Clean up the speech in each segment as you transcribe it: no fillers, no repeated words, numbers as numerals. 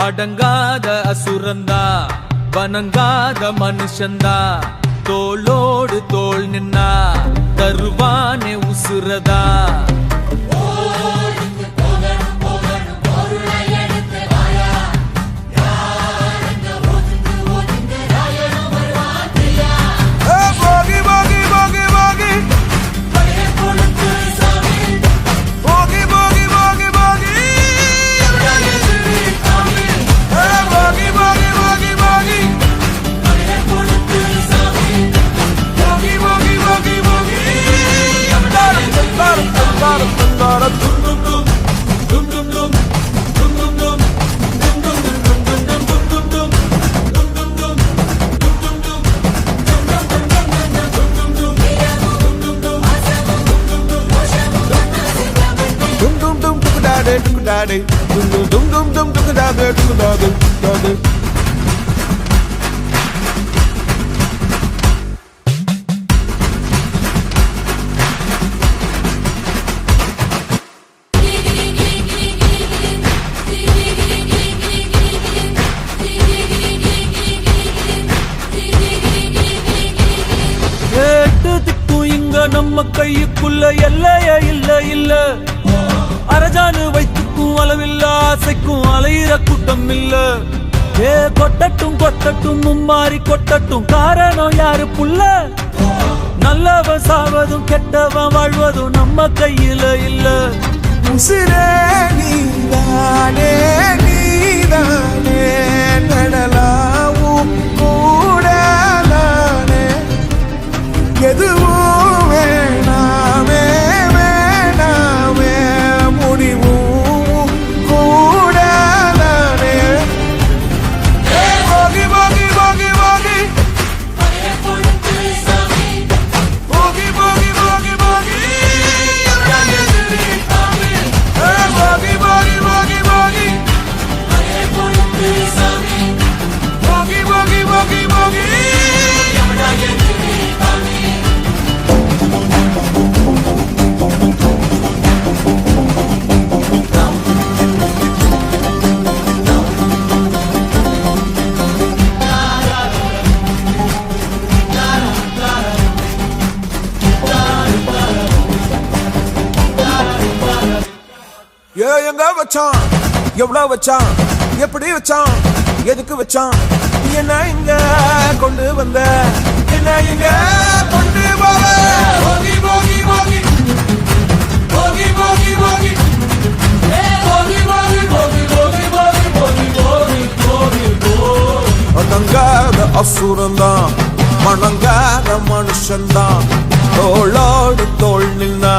அடங்காத அசுரந்தா வணங்காத மனுஷந்தா தோளோடு தோள் நின்னா தருவானே உசுரதா Dum dum dum dum da da da da. நம்ம கைக்குள்ள எல்லையே இல்ல இல்ல அரஜானு வைத்துக்கும் அளவில்ல ஆசைக்கும் அலையிற கூட்டம் இல்ல ஏ கொட்டட்டும் கொட்டட்டும் மும்மாறி கொட்டட்டும் காரணம் யாரு புள்ள நல்லவன் சாவதும் கெட்டவன் வாழ்வதும் நம்ம கையில இல்ல உசிரே நீதானே நீதானே நடலாவும் கூட நானே எதுவும் வேணாமே வேணாமே முடிவும் கூட நானே போகி போகி போகி போகி போகி போகி போகி போகி எங்க வச்சான் எவ்வளவு வச்சான் எப்படி வச்சான் எதுக்கு வச்சான் என்ன இங்க கொண்டு வந்த என்ன இங்க கொண்டு போக போகி போகி போகி போகி போகி போகி அடங்காத அசுரந்தான் வணங்காத மனுஷன்தான் தோளோடு தோள் நின்னா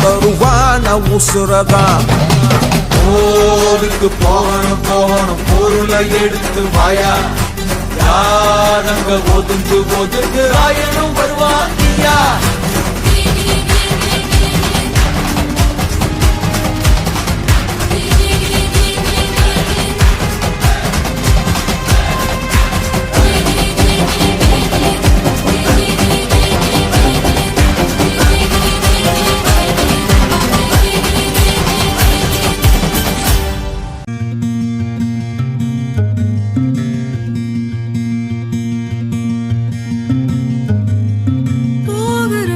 தருவான உசுரதான் போருக்கு போகணும் போகணும் பொருளை எடுத்து வாயா யாரங்க ஒதுங்கு ஒதுங்கு ஆயனும் வருவாங்கியா போகிற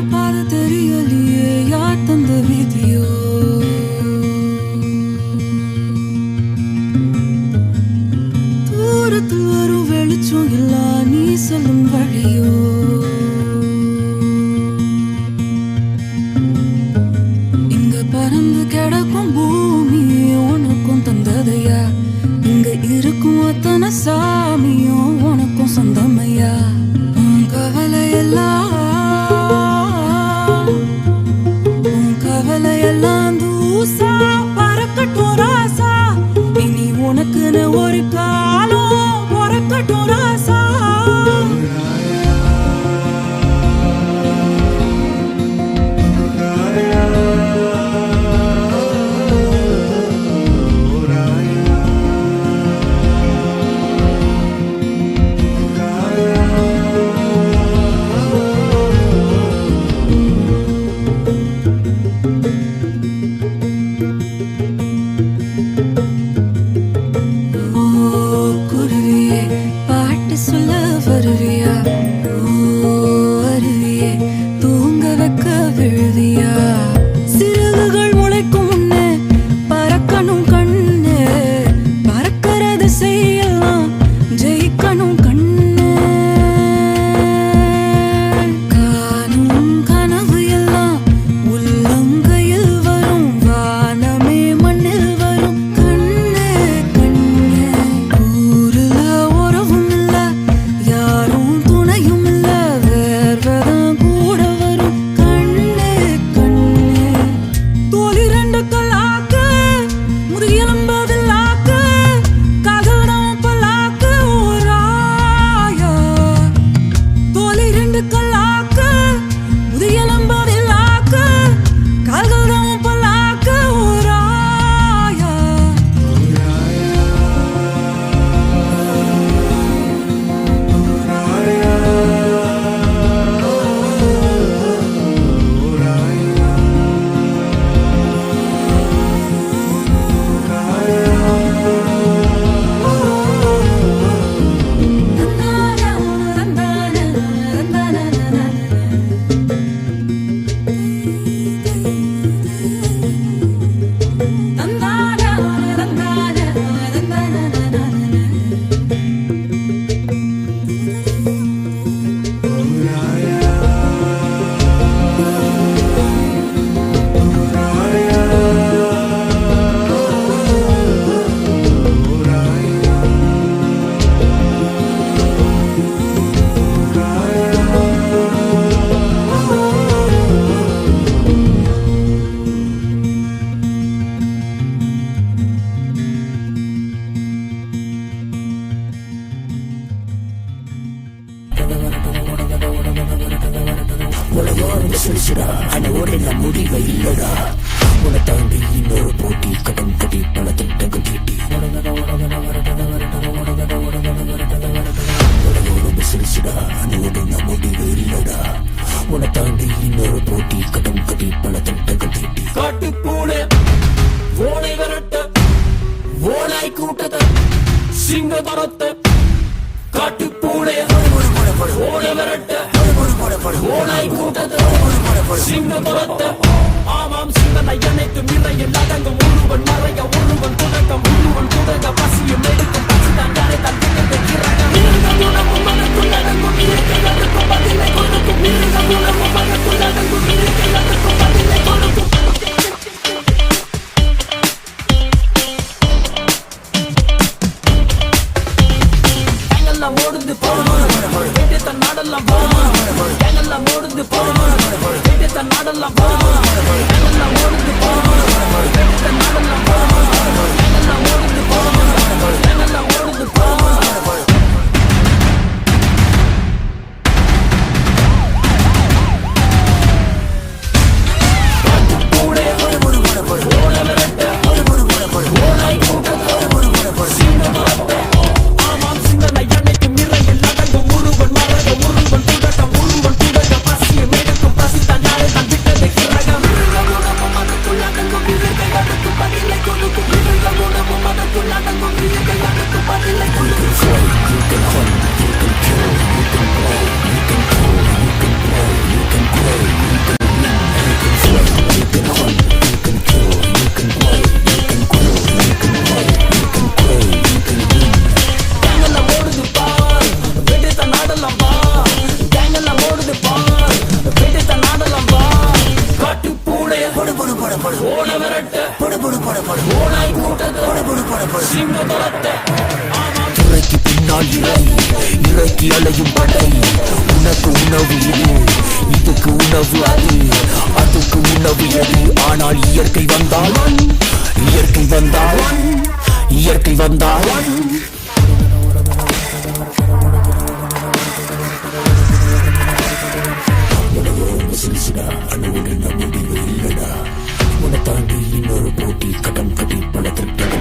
சிரிச்சுடா ஆனா ஒரு எல்லாம் முடிவை இல்லடா உன்னை தாண்டி இன்னொரு போட்டி கடன் கட்டி பல திட்டங்கள் தீட்டி சிரிச்சுடா ஆனா ஒரு எல்லாம் முடிவை இல்லடா உன்னை தாண்டி இன்னொரு போட்டி கடன் கட்டி பல திட்டங்கள் தீட்டி காட்டு பூனை ஓனை விரட்ட ஓனாய் கூட்டத்தை சிங்க தரத்தை காட்டு பூனை ஓனை விரட்ட ஓனாய் கூட்டத்தை சிங்க தரத்தை ஆமாம் சிங்கனை அனைத்து நிறையில் அடங்கும் ஒருவன் மறைய ஒருவன் தொடக்கம் ஒருவன் தொடங்க பசியும் எடுக்கும் பசி தான் யாரை தான் மிருகம் உணவும் மனக்குள் அடங்கும் இயற்கை அதற்கும் பதிலை கொடுக்கும் மிருகம் உணவும் மனக்குள் அடங்கும் இயற்கை அதற்கும் பதிலை கொடுக்கும் ஓடுந்து போடுமா தன் நாடெல்லாம் போடுமா எங்கெல்லாம் ஓடுந்து போடுமா தன் நாடெல்லாம் போடுமா எங்கெல்லாம் ஓடுந்து போடுமா தன் நாடெல்லாம் போடுமா எங்கெல்லாம் ஓடுந்து போடுமா எங்கெல்லாம் ஓடுந்து போடுமா இறைக்கு அலையும் படை உனக்கு உணவு இது இதுக்கு உணவு அது அதுக்கு உணவு எது ஆனால் இயற்கை வந்தால் இயற்கை வந்தால் இயற்கை வந்தால் சிரிச்சுடா அணுவுடன் முடிவு இல்லடா உன்னை தாண்டி இன்னொரு போட்டி கடன் கட்டி பல திட்டங்கள்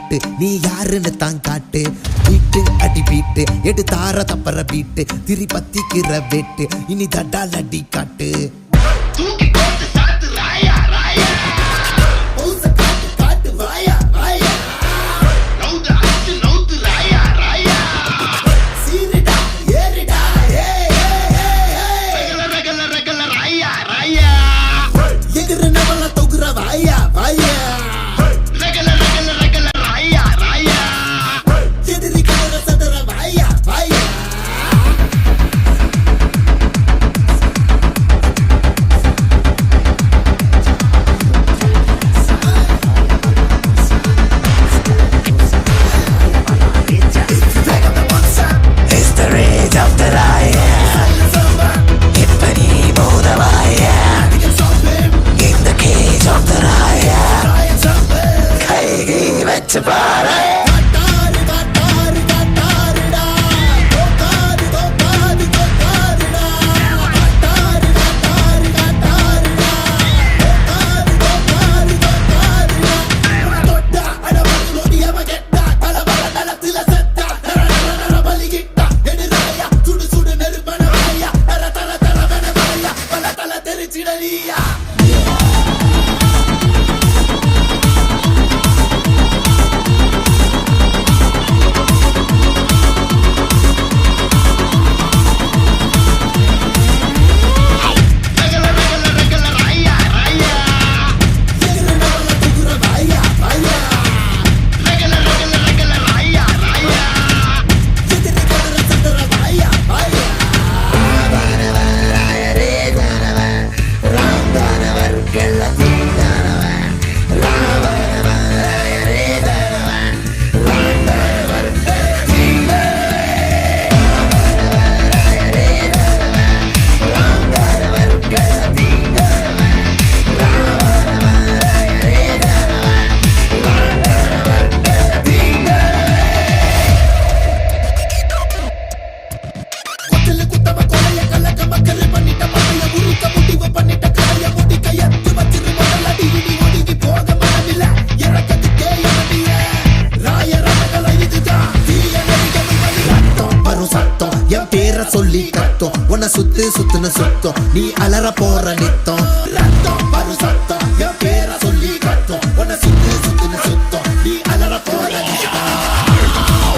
தீட்டி நீ யாருன்னு தான் காட்டு வீட்டு அடி வீட்டு எடு தார தப்பற வீட்டு திரி பத்திக்கிற வேட்டு இனி தட்டால் அடி காட்டு உன்னை சுத்து சுத்துன்னு சுத்தம் நீ அலற போற நித்தம் ரத்தம் பரு சத்தம் என் பேரை சொல்லி கத்தம் உன்னை சுத்து சுத்துன்னு சுத்தம் நீ அலற போற நித்தம்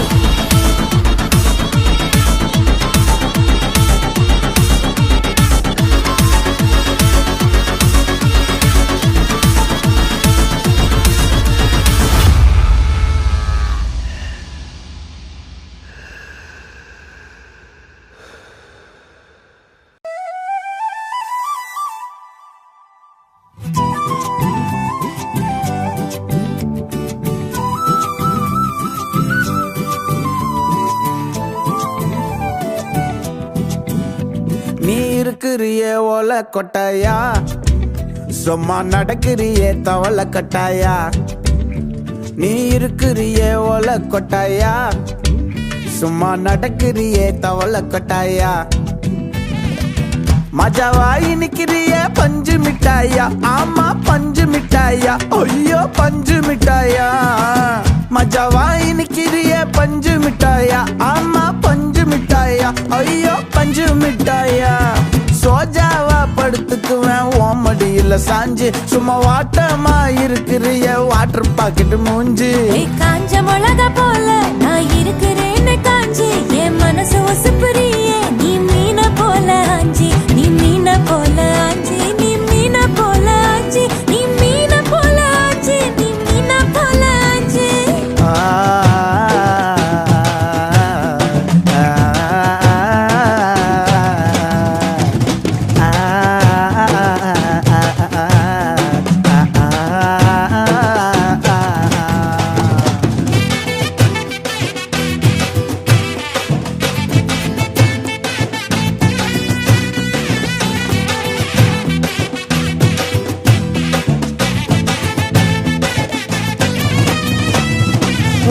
நீ இருக்கிறியே ஓலை கொட்டாயா சும்மா நடக்கிறியே தவளை கட்டாயா நீ இருக்கிறியே ஓலை கொட்டாயா சும்மா நடக்கிறியே தவளை கட்டாயா மஜாவாய் நிக்கிறிய பஞ்சு மிட்டாயா ஆமா பஞ்சு மிட்டாயா ஐயோ பஞ்சு மிட்டாயா மஜாவாய் நிக்கிறிய பஞ்சு மிட்டாயா ஆமா பஞ்சு மிட்டாயா ஐயோ பஞ்சு மிட்டாயா சோஜாவா படுத்துக்குவேன் ஓமடியில சாஞ்சு சும்மா வாட்டமா இருக்கிறிய வாட்டர் பாக்கெட் மூஞ்சி காஞ்ச மிளகா போல நான் இருக்கிறேன்னு காஞ்சி என் மனசு ஒசுப்புறியே நீ மீன போல ஆஞ்சி நீ மீன போல ஆஞ்சி நீ மீன போல ஆஞ்சி நீ மீன போல ஆஞ்சி நீ மீன போல ஆஞ்சி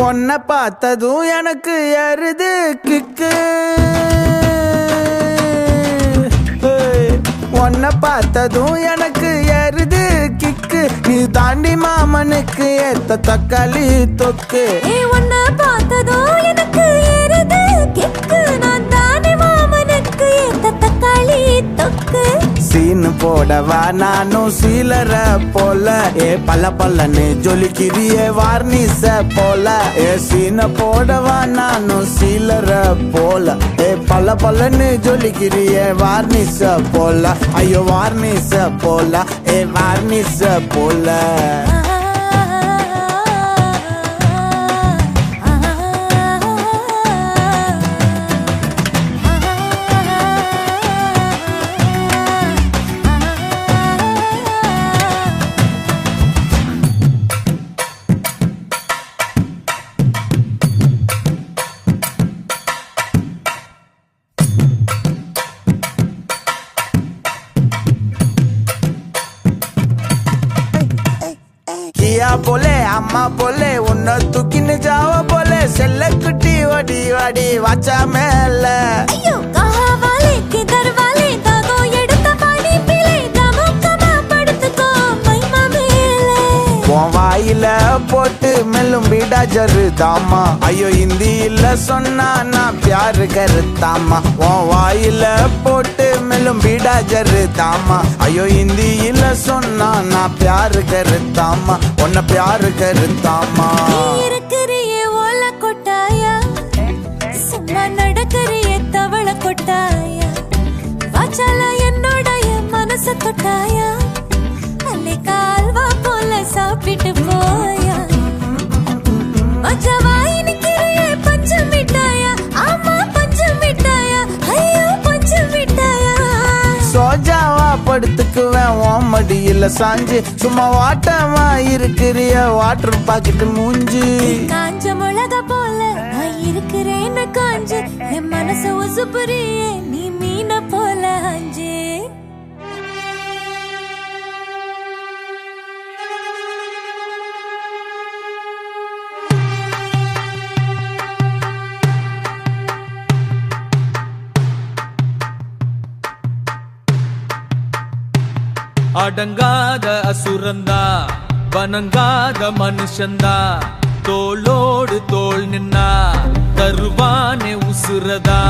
உன்னை பார்த்ததும் எனக்கு ஏறுது கிக்கு உன்னை பார்த்ததும் எனக்கு ஏறுது கிக்கு நீ தாண்டி மாமனுக்கு ஏத்த தக்காளி தொக்கு உன்னை பார்த்ததும் எனக்கு ஏறுது கிக்கு நான் தானே மாமனுக்கு ஏத்த தக்காளி தொக்கு சீனு போடவா நானும் சீலர போல பல்ல பல்லன்னு ஜொலிக்கிறியே வார்னிச போல சீன போடவா நானும் சீலர போல பல்ல பல்லன்னு ஜொலிக்கிறியே வார்னிச போல ஐயோ வார்னிச போல வார்னிச போல போலே அம்மா போலே உன்னை தூக்கின்னு ஜாவ போலே செல்ல குட்டி வடி வடி வாச்சா மேல ஐயோ கஹா வாலே கிதர் வாலே தாகோ எடுத்த பாடி பிளே கமக்கமா படுத்துக்கோ மைமா மேலே உன் வாயில போட்டு மெல்லும் பீடா ஜரு தாமா ஐயோ ஹிந்தியில சொன்னா நான் பியாரு கருத்தாமா உன் வாயில போட்டு மெல்லும் பீடா ஜரு தாமா ஐயோ ஹிந்தியில சொன்னா நான் பியாரு கருத்தாமா உன்னை பியாரு கருத்தாமா இருக்கிறியே ஓல கொட்டாயா சும்மா நடக்கிறியே தவள கொட்டாயா வாச்சால என்னோடைய மனசு தொட்டாயா அல்லே கால்வா போல சாப்பிட்டு போயா மஜாவாய் நிக்கிறியே பஞ்சு மிட்டாயா ஆமா பஞ்சு மிட்டாயா ஐயோ பஞ்சு மிட்டாயா சோஜாவா படுத்துக்குவேன் ஓமடியில சாஞ்சு சும்மா வாட்டமா இருக்கிறிய வாட்டர் பாக்கெட் மூஞ்சி காஞ்ச மிளகா போல நான் இருக்கிறேன்னு காஞ்சு என் மனசு உசுப்புறியே நீ மீன போல ஆஞ்சு அடங்காத அசுரந்தா வணங்காத மனுஷந்தா தோளோடு தோள் நின்னா தருவானே உசுரதா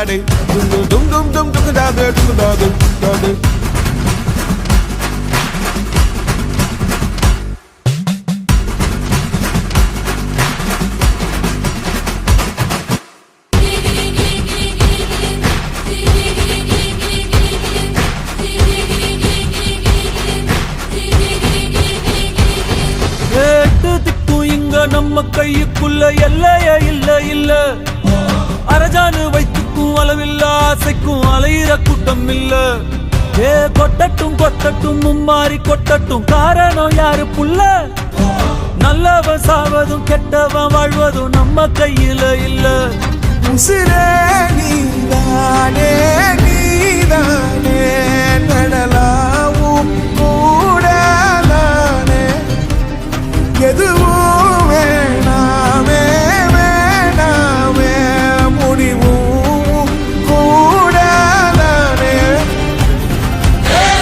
தாடே டும் டும் டும் டும் டும் தாதே டும் தாதே தாதே எட்டு திக்கும் இங்க நம்ம கையுக்குள்ள எல்லைய இல்ல இல்ல அரஜானு வைத்துக்கும் அளவில்ல ஆசைக்கும் அலையிற கூட்டம் இல்ல ஏ கொட்டட்டும் கொட்டட்டும் மும்மாறி கொட்டட்டும் காரணம் யாரு புள்ள நல்லவன் சாவதும் கெட்டவன் வாழ்வதும் நம்ம கையில இல்ல உசிரே நீதானே நீதானே நடலாவும் கூட நானே எதுவும் வேணாமே வேணாமே முடிவும் கூட நானே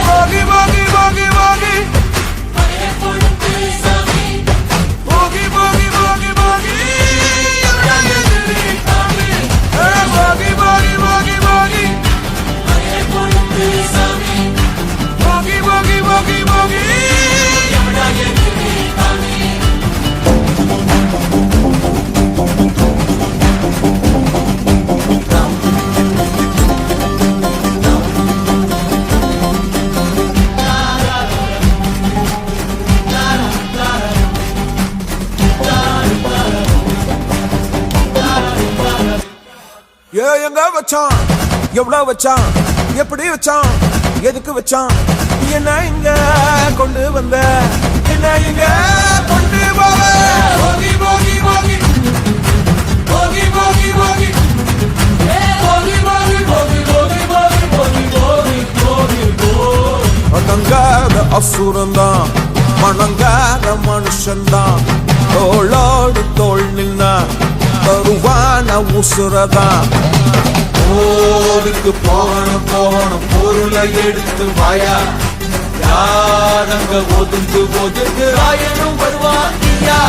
போகி போகி போகி போகி போகி போகி போகி போகி போகி போகி போகி போகி போகி போகி போகி போகி எங்க வச்சான் எவ்வளவு வச்சான் எப்படி வச்சான் எதுக்கு வச்சான் என்ன இங்க கொண்டு வந்த என்ன இங்க கொண்டு போக போகி போகி போகி போகி போகி போகி போகி போகி போகி போகி போகி போகி போகி போகி அடங்காத அசுரந்தான் மணங்காத மனுஷன்தான் தோளோடு தோள் நின்னா தருவான உசுரதான் போருக்கு போகணும் போகணும் பொருளை எடுத்து வாயா யாரங்க ஒதுங்கு ஒதுங்கு ஆயனும் வருவாங்கியா